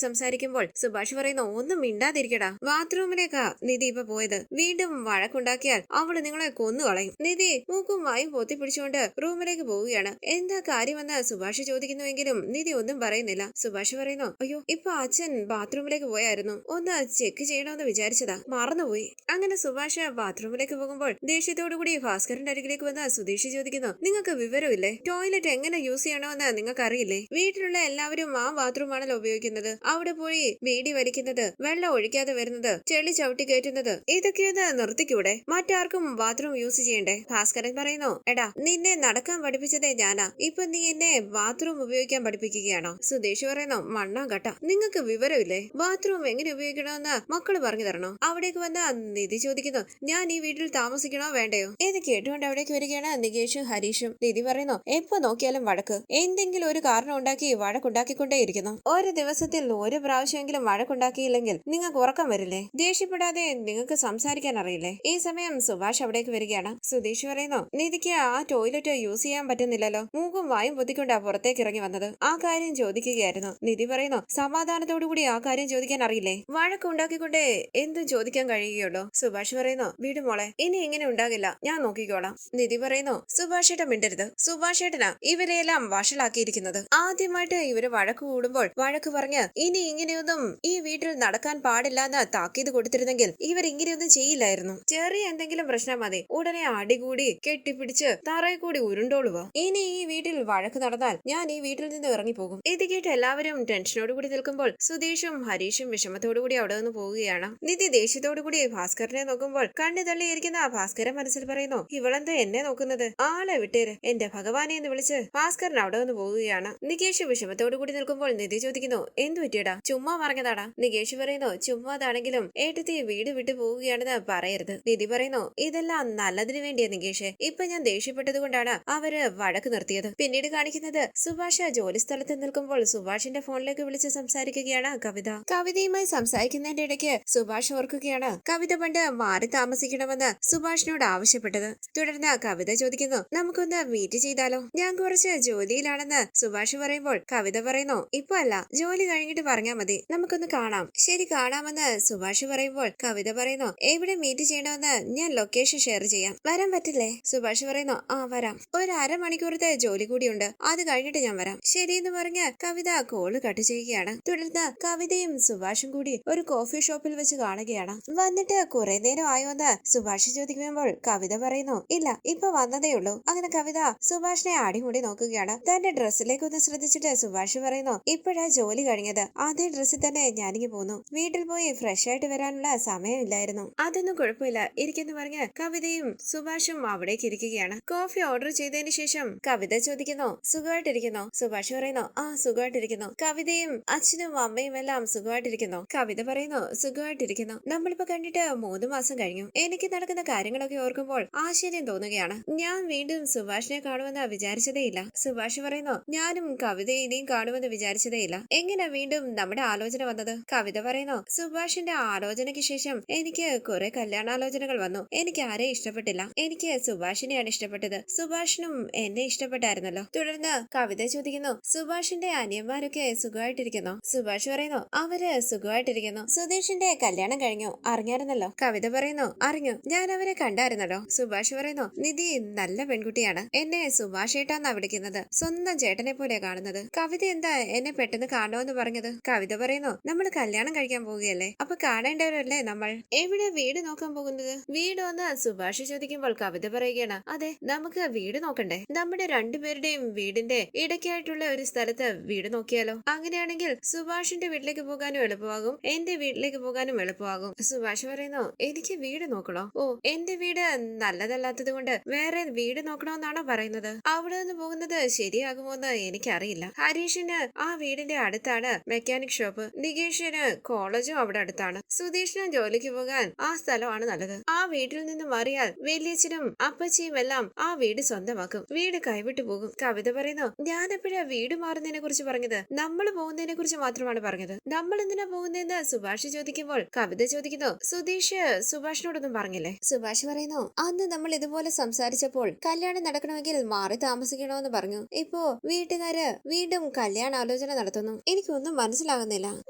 സംസാരിക്കുമ്പോൾ സുഭാഷ് പറയുന്നു, ഒന്നും മിണ്ടാതിരിക്കടാ. ബാത്റൂമിലേക്കാ നിധി ഇപ്പൊ പോയത്. വീണ്ടും വഴക്കുണ്ടാക്കിയാൽ അവള് നിങ്ങളെ കൊന്നുകളയും. നിധി മൂക്കും വായും പൊത്തിപ്പിടിച്ചുകൊണ്ട് റൂമിലേക്ക് പോവുകയാണ്. എന്താ കാര്യമെന്ന് സുഭാഷ് ചോദിക്കുന്നുവെങ്കിലും നിധി ഒന്നും പറയുന്നില്ല. സുഭാഷ് പറയുന്നു, അയ്യോ ഇപ്പൊ അച്ഛൻ ബാത്റൂമിലേക്ക് പോയായിരുന്നു, ഒന്ന് ചെക്ക് ചെയ്യണമെന്ന് വിചാരിച്ചതാ, മറന്നുപോയി. അങ്ങനെ സുഭാഷ് ബാത്റൂമിലേക്ക് പോകുമ്പോൾ ദേഷ്യത്തോടുകൂടി ഭാസ്കരന്റെ അരികിലേക്ക് വന്ന് സുധീഷ് ചോദിക്കുന്നു, നിങ്ങൾക്ക് വിവരമില്ലേ? ടോയ്ലറ്റ് എങ്ങനെ യൂസ് ചെയ്യണമെന്ന് നിങ്ങൾക്ക് അറിയില്ലേ? വീട്ടിലുള്ള എല്ലാവരും ആ ബാത്റൂമാണല്ലോ ഉപയോഗിക്കുന്നത്. അവിടെ പോയി ബീഡി വലിക്കുന്നത്, വെള്ളം ഒഴിക്കാതെ വരുന്നത്, ചെളി ചവിട്ടി കയറ്റുന്നത്, ഇതൊക്കെയൊന്ന് നിർത്തിക്കൂടെ? മറ്റാർക്കും ബാത്റൂം യൂസ് ചെയ്യണ്ടേ? ഭാസ്കരൻ പറയുന്നു, എടാ നിന്നെ നടക്കാൻ പഠിപ്പിച്ചതേ ഞാനാ, ഇപ്പൊ നീ എന്നെ ബാത്റൂം ഉപയോഗിക്കാൻ പഠിപ്പിക്കുകയാണോ? സുധീഷ് പറയുന്നു, മണ്ണാങ്കട്ട, നിങ്ങൾക്ക് വിവരമില്ലേ? ബാത്റൂം എങ്ങനെ ഉപയോഗിക്കണമെന്ന് മക്കള് പറഞ്ഞു തരണോ? അവിടേക്ക് വന്ന നിധി ചോദിക്കുന്നു, ഞാൻ ഈ വീട്ടിൽ താമസിക്കണോ വേണ്ടയോ? ഇത് കേട്ടുകൊണ്ട് അവിടേക്ക് വരികയാണ് നികേഷും ഹരീഷും. നിധി പറയുന്നു, എപ്പോ നോക്കിയാലും വഴക്ക്, എന്തെങ്കിലും ഒരു കാരണം ഉണ്ടാക്കി വഴക്കുണ്ടാക്കിക്കൊണ്ടേയിരിക്കുന്നു. ഒരു ദിവസത്തിൽ ഒരു പ്രാവശ്യമെങ്കിലും വഴക്കുണ്ടാക്കിയില്ലെങ്കിൽ നിങ്ങൾക്ക് ഉറക്കം വരില്ലേ? ദേഷ്യപ്പെടാതെ നിങ്ങൾക്ക് സംസാരിക്കാൻ അറിയില്ലേ? ഈ സമയം സുഭാഷ് അവിടേക്ക് വരികയാണ്. സുധീഷ് പറയുന്നു, നിധിക്ക് ആ ടോയ്ലറ്റ് യൂസ് ചെയ്യാൻ പറ്റുന്നില്ലല്ലോ, മൂക്കും വായും പൊത്തിക്കൊണ്ടാ പുറത്തേക്ക് ഇറങ്ങി വന്നത്. ആ കാര്യം ചോദിക്കുകയായിരുന്നു. നിധി പറയുന്നു, സമാധാനത്തോടുകൂടി ആ കാര്യം ചോദിക്കാൻ അറിയില്ലേ? വഴക്കുണ്ടാക്കിക്കൊണ്ടേ എന്തും ചോദിക്കാൻ കഴിയുകയുള്ളൂ. സുഭാഷ് പറയുന്നു, വീട് മോളെ, ഇനി ഇങ്ങനെ ഉണ്ടാകില്ല, ഞാൻ നോക്കിക്കോളാം. നിധി പറയുന്നു, സുഭാഷേട്ടൻ മിണ്ടരുത്. സുഭാഷേട്ടനാ ഇവരെയെല്ലാം വഷളാക്കിയിരിക്കുന്നത്. ആദ്യമായിട്ട് ഇവര് വഴക്ക് കൂടുമ്പോൾ വഴക്ക് പറഞ്ഞ് ഇനി ഇങ്ങനെയൊന്നും ഈ വീട്ടിൽ നടക്കാൻ പാടില്ലെന്ന് താക്കീത് കൊടുത്തിരുന്നെങ്കിൽ ഇവർ ഇങ്ങനെയൊന്നും ചെയ്യില്ലായിരുന്നു. ചെറിയ എന്തെങ്കിലും പ്രശ്നം മതി, ഉടനെ അടികൂടി കെട്ടിപ്പിടിച്ച് തറയിൽ കൂടി ഉരുണ്ടോളുക. ഇനി ഈ വീട്ടിൽ വഴക്ക് നടന്നാൽ ഞാൻ ഈ വീട്ടിൽ നിന്ന് ഇറങ്ങിപ്പോകും. ഇത് കേട്ട് എല്ലാവരും ടെൻഷനോടുകൂടി നിൽക്കുമ്പോൾ സുധീഷും ഹരീഷും വിഷമത്തോടുകൂടി അവിടെ നിന്ന് പോവുകയാണ്. നിധി ദേഷ്യത്തോടുകൂടി ഭാസ്കരനെ നോക്കുമ്പോൾ കണ്ണു തള്ളിയിരിക്കുന്ന ഭാസ്കരൻ മനസ്സിൽ പറയുന്നു, ഇവളെന്താ എന്നെ നോക്കുന്നത്? ആളെ വിട്ടേര്, എന്റെ ഭഗവാനെ എന്ന് വിളിച്ച് ഭാസ്കരൻ അവിടെ നിന്ന് പോവുകയാണ്. നികേഷ് വിഷമത്തോടുകൂടി നിൽക്കുമ്പോൾ നിധി ചോദിക്കുന്നു, എന്തു പറ്റിയടാ? ചുമ്മാ പറഞ്ഞതാടാ. നികേഷ് പറയുന്നു, ചുമ്മാതാണെങ്കിലും ഏട്ടത്തി വീട് വിട്ടു പോവുകയാണെന്ന് പറയരുത്. നിധി പറയുന്നു, ഇതെല്ലാം നല്ലതിനു വേണ്ടിയാ നികേഷ്, ഇപ്പൊ ഞാൻ ദേഷ്യപ്പെട്ടത് കൊണ്ടാണ് അവര് വഴക്ക് നിർത്തിയത്. പിന്നീട് കാണിക്കുന്നത് സുഭാഷ് ജോലി സ്ഥലത്ത് നിൽക്കുമ്പോൾ സുഭാഷിന്റെ ഫോണിലേക്ക് വിളിച്ച് സംസാരിക്കുകയാണ് കവിത. കവിതയുമായി സംസാരിക്കുന്നതിന്റെ ഇടയ്ക്ക് സുഭാഷ് ഓർക്കുകയാണ് കവിത പണ്ട് മാറി താമസിക്കണമെന്ന് സുഭാഷിനോട് ആവശ്യപ്പെട്ടത്. തുടർന്ന് കവിത ചോദിക്കുന്നു, നമുക്കൊന്ന് മീറ്റ് ചെയ്താലോ? ഞാൻ കുറച്ച് ജോലിയിലാണെന്ന് സുഭാഷ് പറയുമ്പോൾ കവിത പറയുന്നു, ഇപ്പൊ അല്ല, ജോലി കഴിഞ്ഞിട്ട് പറഞ്ഞാ മതി, നമുക്കൊന്ന് കാണാം. ശരി, കാണാമെന്ന് സുഭാഷ് പറയുമ്പോൾ കവിത പറയുന്നു, എവിടെ മീറ്റ് ചെയ്യണമെന്ന് ഞാൻ ലൊക്കേഷൻ ഷെയർ ചെയ്യാം, വരാൻ പറ്റില്ലേ? സുഭാഷ് പറയുന്നു, ആ വരാം, ഒരു അരമണിക്കൂറത്തെ ജോലി കൂടിയുണ്ട്, അത് കഴിഞ്ഞിട്ട് ഞാൻ വരാം. ശരിയെന്ന് പറഞ്ഞ് കവിത കോള് കട്ട് ചെയ്യുകയാണ്. തുടർന്ന് കവിതയും സുഭാഷും കൂടി ഒരു കോഫി ഷോപ്പിൽ വെച്ച് കാണുകയാണ്. വന്നിട്ട് കുറെ നേരം ആയോന്ന് സുഭാഷ് ചോദിക്കുമ്പോൾ കവിത പറയുന്നു, ഇല്ല, ഇപ്പൊ വന്നതേ ഉള്ളൂ. അങ്ങനെ കവിത സുഭാഷിനെ അടിമുടി നോക്കുകയാണ്. തന്റെ ഡ്രസ്സിലേക്ക് ഒന്ന് ശ്രദ്ധിച്ചിട്ട് സുഭാഷ് പറയുന്നു, ഇപ്പോഴാ ജോലി കഴിഞ്ഞത്, അതേ ഡ്രസ്സിൽ തന്നെ ഞാനിങ്ങി പോന്നു, വീട്ടിൽ പോയി ഫ്രഷ് ആയിട്ട് വരാനുള്ള സമയമില്ലായിരുന്നു. അതൊന്നും കുഴപ്പമില്ല, ഇരിക്കെന്ന് പറഞ്ഞ് കവിതയും സുഭാഷും അവിടേക്ക് ഇരിക്കുകയാണ്. കോഫി ഓർഡർ ചെയ്തതിന് ശേഷം കവിത ചോദിക്കുന്നു, സുഖമായിട്ടിരിക്കുന്നു? സുഭാഷ് പറയുന്നു, ആ സുഖമായിട്ടിരിക്കുന്നു. കവിതയും അച്ഛനും അമ്മയും എല്ലാം സുഖമായിട്ടിരിക്കുന്നു? കവിത പറയുന്നു, സുഖമായിട്ടിരിക്കുന്നു. നമ്മളിപ്പോ കണ്ടിട്ട് 3 മാസം കഴിഞ്ഞു. എനിക്ക് നടക്കുന്ന കാര്യങ്ങളൊക്കെ ഓർക്കുമ്പോൾ ആശ്ചര്യം തോന്നുകയാണ്. ഞാൻ വീണ്ടും സുഭാഷിനെ കാണുമെന്ന് വിചാരിച്ചതേയില്ല. സുഭാഷ് പറയുന്നു, ഞാനും കവിതയെ ഇനിയും കാണുമെന്ന് വിചാരിച്ചതേയില്ല. എങ്ങനെ വീണ്ടും നമ്മുടെ ആലോചന വന്നത്? കവിത പറയുന്നു, സുഭാഷിന്റെ ആലോചനയ്ക്ക് ശേഷം എനിക്ക് കുറെ കല്യാണാലോചനകൾ വന്നു. എനിക്ക് ആരെയും ഇഷ്ടപ്പെട്ടില്ല. എനിക്ക് സുഭാഷിനെയാണ് ഇഷ്ടപ്പെട്ടത്. സുഭാഷിനും എന്നെ ഇഷ്ടപ്പെട്ടായിരുന്നല്ലോ. തുടർന്ന് കവിത ചോദിക്കുന്നു, സുഭാഷിന്റെ അനിയന്മാരൊക്കെ സുഖമായിട്ടിരിക്കുന്നു? സുഭാഷ് പറയുന്നു, അവര് സുഖമായിട്ടിരിക്കുന്നു. സുധീഷിന്റെ കല്യാണം കഴിഞ്ഞു, അറിഞ്ഞായിരുന്നല്ലോ? കവിത പറയുന്നു, അറിഞ്ഞു, ഞാൻ അവരെ കണ്ടായിരുന്നല്ലോ. സുഭാഷ് പറയുന്നു, നിധി നല്ല പെൺകുട്ടിയാണ്, എന്നെ സുഭാഷ് ഏട്ടാന്നാ വിളിക്കുന്നത്, സ്വന്തം ചേട്ടനെ പോലെ കാണുന്നത്. കവിത എന്താ എന്നെ പെട്ടെന്ന് കാണുമെന്ന് പറഞ്ഞത്? കവിത പറയുന്നു, നമ്മൾ കല്യാണം കഴിക്കാൻ പോവുകയല്ലേ, അപ്പൊ കാണേണ്ടവരല്ലേ നമ്മൾ. എവിടെ വീട് നോക്കാൻ പോകുന്നത്? വീട് ഒന്ന് സുഭാഷ് ചോദിക്കുമ്പോൾ കവിത പറയുകയാണ്, അതെ, നമുക്ക് വീട് നോക്കണ്ടേ? നമ്മുടെ രണ്ടുപേരുടെയും വീടിന്റെ ഇടയ്ക്കായിട്ടുള്ള ഒരു സ്ഥലത്ത് വീട് നോക്കിയാലോ? അങ്ങനെയാണെങ്കിൽ സുഭാഷിന്റെ വീട്ടിലേക്ക് പോകാനും എളുപ്പമാകും, എന്റെ വീട്ടിലേക്ക് പോകാനും എളുപ്പമാകും. സുഭാഷ് പറയുന്നു, എനിക്ക് വീട് നോക്കണോ? ഓ, എന്റെ വീട് നല്ലതല്ലാത്തത് കൊണ്ട് വേറെ വീട് നോക്കണമെന്നാണോ പറയുന്നത്? അവിടെ നിന്ന് പോകുന്നത് ശരിയാകുമോ എന്ന് എനിക്കറിയില്ല. ഹരീഷിന് ആ വീടിന്റെ അടുത്താണ് മെക്കാനിക് ഷോപ്പ്, നികേഷിന് കോളേജും അവിടെ അടുത്താണ്, സുധീഷിന് ജോലിക്ക് പോകാൻ ആ സ്ഥലമാണ് നല്ലത്. ആ വീട്ടിൽ നിന്ന് മാറിയാൽ വലിയച്ഛനും അപ്പച്ചിയും എല്ലാം ആ വീട് സ്വന്തമാക്കും, വീട് കൈവിട്ടു പോകും. കവിത പറയുന്നു, ഞാൻ എപ്പോഴാ വീട് മാറുന്നതിനെ കുറിച്ച് പറഞ്ഞത്? നമ്മൾ പോകുന്നതിനെ കുറിച്ച് മാത്രമാണ് പറഞ്ഞത്. നമ്മൾ എന്തിനാ പോകുന്നതെന്ന് സുഭാഷ് ചോദിക്കുമ്പോൾ കവിത ചോദിക്കുന്നു, സുധീഷ് സുഭാഷിനോടൊന്നും പറഞ്ഞില്ലേ? സുഭാഷ് പറയുന്നു, അന്ന് നമ്മൾ ഇതുപോലെ സംസാരിച്ചപ്പോൾ കല്യാണം നടക്കണമെങ്കിൽ മാറി താമസിക്കണമെന്ന് പറഞ്ഞു. ഇപ്പോ വീട്ടുകാര് വീണ്ടും കല്യാണാലോചന നടത്തുന്നു. എനിക്കൊന്നും മനസ്സിലാകുന്നില്ല.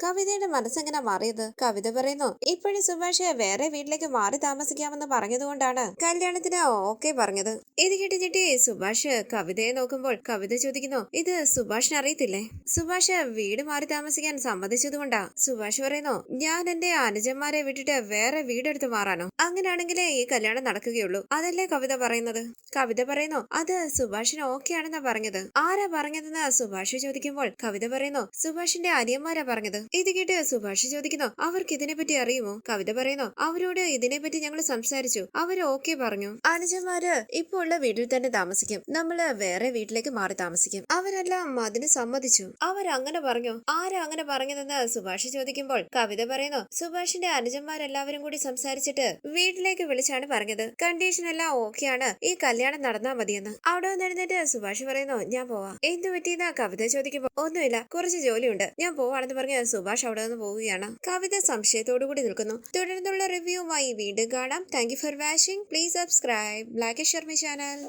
കവിതയുടെ മനസ്സെങ്ങനെ മാറിയത്? കവിത പറയുന്നു, ഇപ്പോഴും സുഭാഷ് വേറെ വീട്ടിലേക്ക് മാറി താമസിക്കാമെന്ന് പറഞ്ഞതുകൊണ്ടാണ് കല്യാണത്തിന് ഓക്കെ പറഞ്ഞത്. ഇത് കേട്ടിട്ട് സുഭാഷ് കവിതയെ നോക്കുമ്പോൾ കവിത ചോദിക്കുന്നു, ഇത് സുഭാഷിന് അറിയത്തില്ലേ? സുഭാഷ് വീട് മാറി താമസിക്കാൻ സമ്മതിച്ചതുകൊണ്ടാ. സുഭാഷ് പറയുന്നു, ഞാൻ എന്റെ അനുജന്മാരെ വിട്ടിട്ട് വേറെ വീടെടുത്ത് മാറാനോ? അങ്ങനെയാണെങ്കിലേ ഈ കല്യാണം നടക്കുകയുള്ളൂ. അതല്ലേ കവിത പറയുന്നത്? കവിത പറയുന്നു, അത് സുഭാഷിന് ഓക്കെ ആണെന്നാ പറഞ്ഞത്. ആരാ പറഞ്ഞതെന്ന് സുഭാഷ് ചോദിക്കുമ്പോൾ കവിത പറയുന്നു, സുഭാഷിന്റെ അനിയന്മാരാ പറഞ്ഞത്. ഇത് കേട്ട് സുഭാഷ് ചോദിക്കുന്നു, അവർക്ക് ഇതിനെപ്പറ്റി അറിയുമോ? കവിത പറയുന്നു, അവരോട് ഇതിനെപ്പറ്റി ഞങ്ങൾ സംസാരിച്ചു, അവര് ഓക്കെ പറഞ്ഞു. അനുജന്മാര് ഇപ്പൊ ഉള്ള വീട്ടിൽ തന്നെ താമസിക്കും, നമ്മള് വേറെ വീട്ടിലേക്ക് മാറി താമസിക്കും. അവരെല്ലാം അതിന് സമ്മതിച്ചു. അവരങ്ങനെ പറഞ്ഞു. ആരാ അങ്ങനെ പറഞ്ഞതെന്ന് സുഭാഷ് ചോദിക്കുമ്പോൾ കവിത പറയുന്നു, സുഭാഷിന്റെ അനുജന്മാരെല്ലാവരും കൂടി സംസാരിച്ചിട്ട് വീട്ടിലേക്ക് വിളിച്ചാണ് പറഞ്ഞത്. കണ്ടീഷൻ എല്ലാം ഓക്കെയാണ്, ഈ കല്യാണം നടന്നാ മതിയെന്ന്. അവിടെ നിന്ന് എഴുന്നേറ്റ് സുഭാഷ് പറയുന്നു, ഞാൻ പോവാ. എന്ത് പറ്റിയെന്ന കവിത ചോദിക്കുമ്പോൾ ഒന്നുമില്ല, കുറച്ച് ജോലിയുണ്ട്, ഞാൻ പോവാണെന്ന് പറഞ്ഞ് സുഭാഷ് അവിടെ നിന്ന് പോവുകയാണ്. കവിത സംശയത്തോടു കൂടി നിൽക്കുന്നു. തുടർന്നുള്ള റിവ്യൂവുമായി വീണ്ടും കാണാം. Thank you for watching. Please subscribe, like, share my channel.